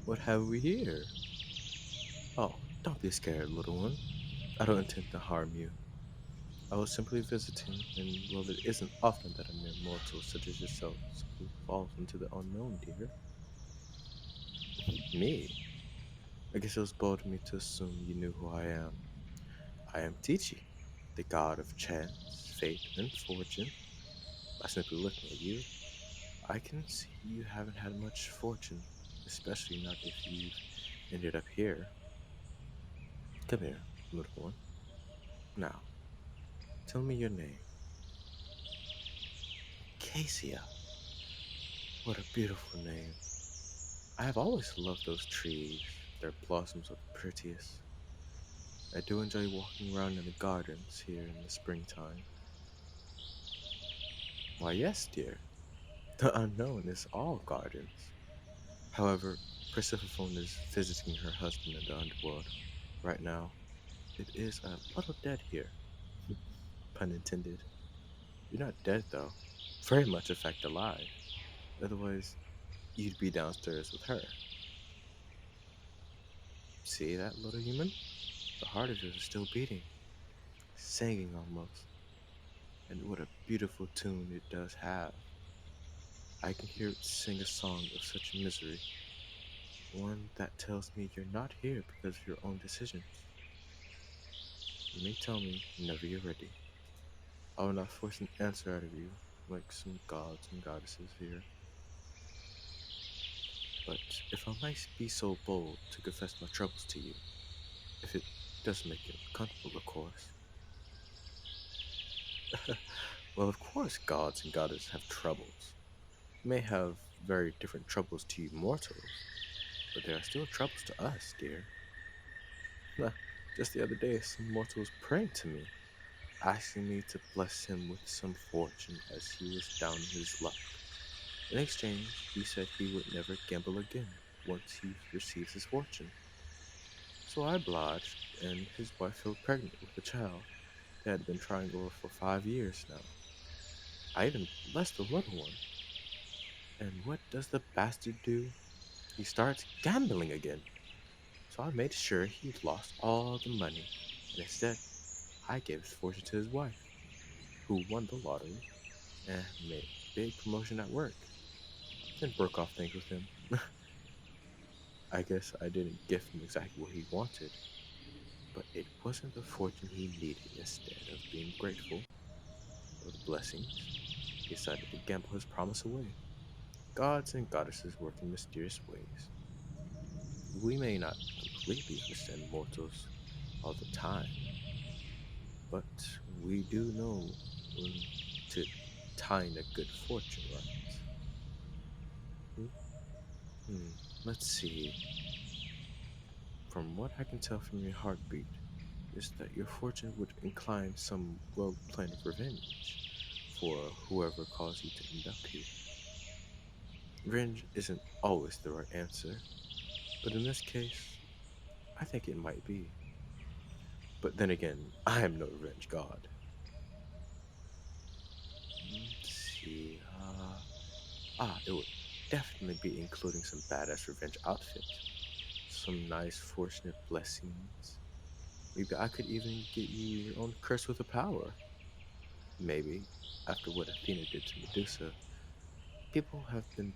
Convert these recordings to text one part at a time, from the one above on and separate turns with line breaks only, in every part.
What have we here? Oh, don't be scared, little one. I don't intend to harm you. I was simply visiting, and well, it isn't often that a mere mortal such as yourself simply falls into the unknown, dear. Me? I guess it was bold of me to assume you knew who I am. I am Tichi, the god of chance, fate, and fortune. By simply looking at you, I can see you haven't had much fortune, especially not if you've ended up here. Come here, little one. Now, tell me your name. Cassia. What a beautiful name. I have always loved those trees. Their blossoms are the prettiest. I do enjoy walking around in the gardens here in the springtime. Why, yes, dear. The unknown is all gardens. However, Persephone is visiting her husband in the underworld. Right now, it is a little dead here. Pun intended. You're not dead, though. Very much, in fact, alive. Otherwise, you'd be downstairs with her. See that, little human? The heart of yours is still beating, singing almost. And what a beautiful tune it does have. I can hear it sing a song of such misery, one that tells me you're not here because of your own decisions. You may tell me whenever you're ready. I will not force an answer out of you, like some gods and goddesses here. But if I might be so bold to confess my troubles to you, if it does make you uncomfortable, of course. Well, of course, gods and goddesses have troubles. They may have very different troubles to you mortals, but they are still troubles to us, dear. Just the other day, some mortal was praying to me, asking me to bless him with some fortune as he was down in his luck. In exchange, he said he would never gamble again once he receives his fortune. So I obliged, and his wife fell pregnant with a child they had been trying over for 5 years now. I even blessed the little one. And what does the bastard do? He starts gambling again. So I made sure he lost all the money, and instead, I gave his fortune to his wife, who won the lottery and made a big promotion at work. Then broke off things with him. I guess I didn't give him exactly what he wanted, but it wasn't the fortune he needed. Instead of being grateful for the blessings, he decided to gamble his promise away. Gods and goddesses work in mysterious ways. We may not completely understand mortals all the time, but we do know when to time a good fortune, right? Hmm? Hmm. Let's see. From what I can tell from your heartbeat, is that your fortune would incline some rogue plan of revenge for whoever caused you to end up here. Revenge isn't always the right answer, but in this case, I think it might be. But then again, I am no revenge god. Let's see. It would definitely be including some badass revenge outfit, some nice fortunate blessings. Maybe I could even get you your own curse with a power. Maybe, after what Athena did to Medusa, people have been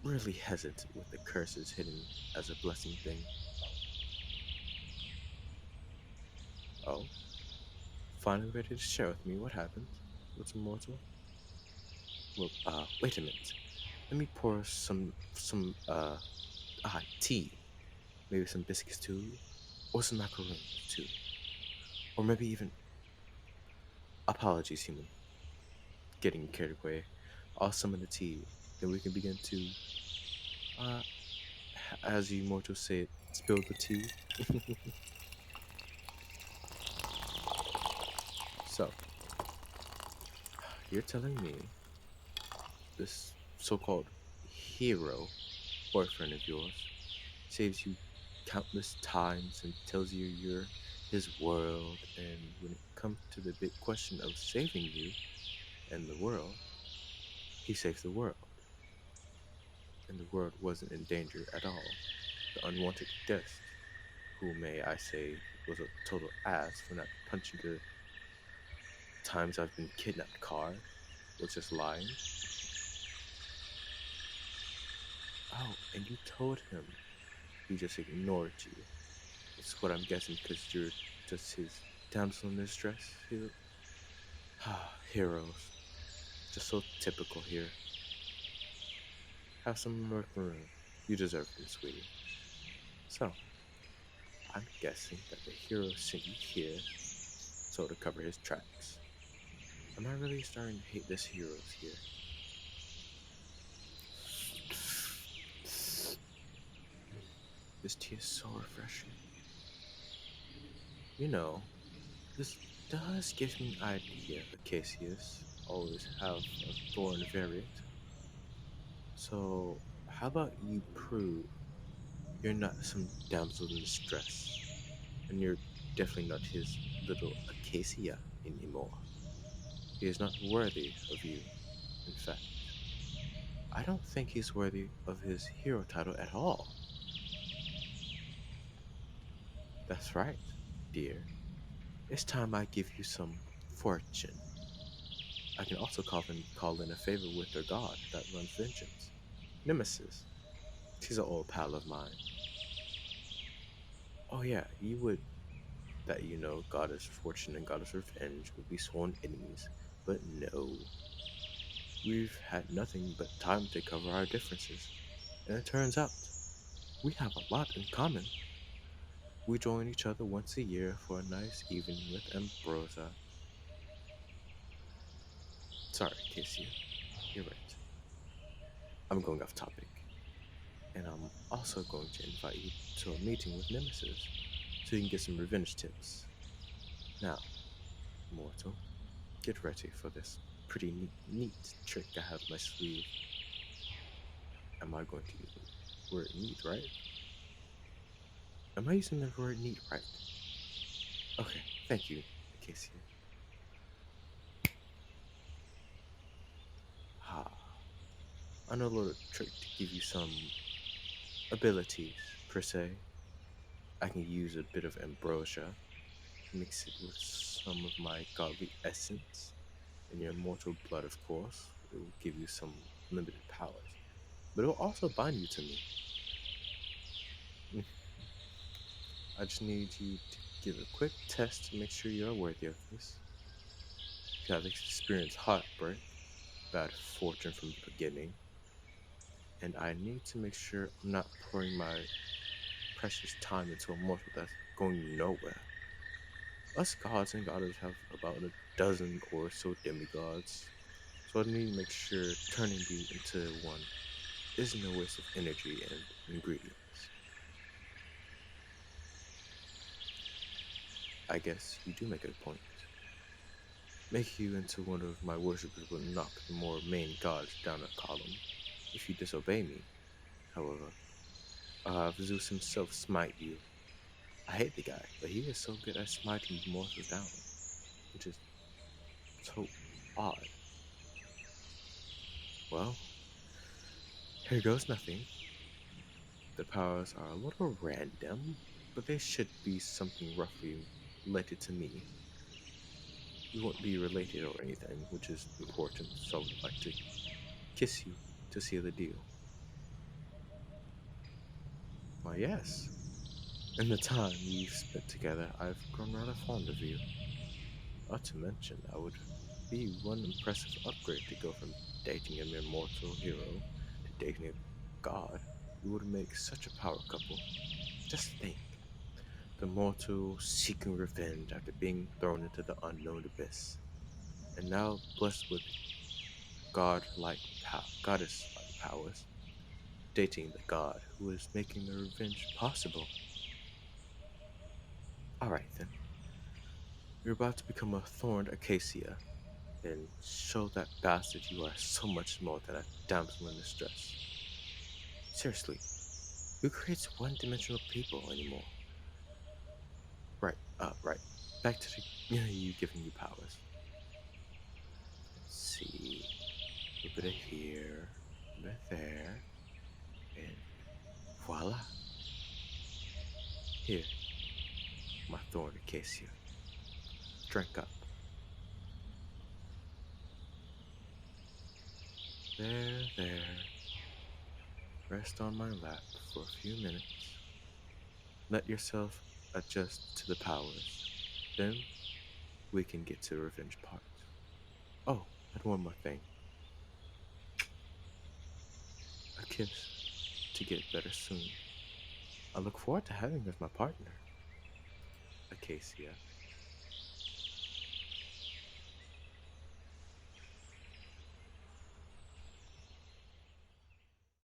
really hesitant with the curses hidden as a blessing thing. Oh, finally ready to share with me what happened? What's immortal? Well, wait a minute. Let me pour some tea. Maybe some biscuits too, or some macaroons too, or maybe even. Apologies, human. Getting carried away. I'll summon the tea. Then we can begin to, uh, as you mortals say it, spill the tea. So, you're telling me this so-called hero boyfriend of yours saves you countless times and tells you you're his world, and when it comes to the big question of saving you and the world, he saves the world, and the world wasn't in danger at all. the unwanted guest, who may I say was a total ass for not punching the times I've been kidnapped card, was just lying. Oh, and you told him he just ignored you. It's what I'm guessing because you're just his damsel in distress. Heroes. Just so typical here. Have some mirth room. You deserve them, sweetie. So, I'm guessing that the hero sent you here so to cover his tracks. Am I really starting to hate this heroes here? This tea is so refreshing. You know, this does give me an idea, Acacius. Always have a thorn variant. So, how about you prove you're not some damsel in distress, and you're definitely not his little Acacia anymore. He is not worthy of you, in fact. I don't think he's worthy of his hero title at all. That's right, dear. It's time I give you some fortune. I can also call in a favor with their god that runs vengeance. Nemesis. She's an old pal of mine. Oh yeah, you would that goddess fortune and goddess revenge would be sworn enemies, but no. We've had nothing but time to cover our differences, and it turns out we have a lot in common. We join each other once a year for a nice evening with Ambrosia. Sorry, Cassia, you're right. I'm going off topic, and I'm also going to invite you to a meeting with Nemesis so you can get some revenge tips. Now, mortal, get ready for this pretty neat trick I have up my sleeve. Am I going to use the word neat, right? Am I using the word neat right? Okay, thank you, Acacia. Ah, I know a little trick to give you some abilities, per se. I can use a bit of ambrosia, mix it with some of my godly essence, and your immortal blood, of course. It will give you some limited powers, but it will also bind you to me. Mm, I just need you to give a quick test to make sure you're worthy of this. You have experienced heartbreak, bad fortune from the beginning, and I need to make sure I'm not pouring my precious time into a mortal that's going nowhere. Us gods and goddesses have about a dozen or so demigods, so I need to make sure turning you into one isn't a waste of energy and ingredients. I guess you do make a point. Making you into one of my worshippers will knock the more main gods down a column. If you disobey me, however, I'll have Zeus himself smite you. I hate the guy, but he is so good at smiting you mortals down, which is so odd. Well, here goes nothing. The powers are a little random, but they should be something roughly related to me. We won't be related or anything, which is important, so I would like to kiss you to seal the deal. Why, yes. In the time we've spent together, I've grown rather fond of you. Not to mention, I would be one impressive upgrade to go from dating a mere mortal hero to dating a god. We would make such a power couple. Just think. The mortal seeking revenge after being thrown into the unknown abyss, and now blessed with goddess-like powers, dating the god who is making the revenge possible. Alright then, you're about to become a thorned acacia, and show that bastard you are so much more than a damsel in distress. Seriously, who creates one-dimensional people anymore? Right. Back to you giving you powers. Let's see. A bit of here, a bit there, and voila. Here, my thorn acacia, drink up. There. Rest on my lap for a few minutes. Let yourself adjust to the powers. Then we can get to the revenge part. Oh, and one more thing. A kiss to get better soon. I look forward to having you as my partner. Acacia.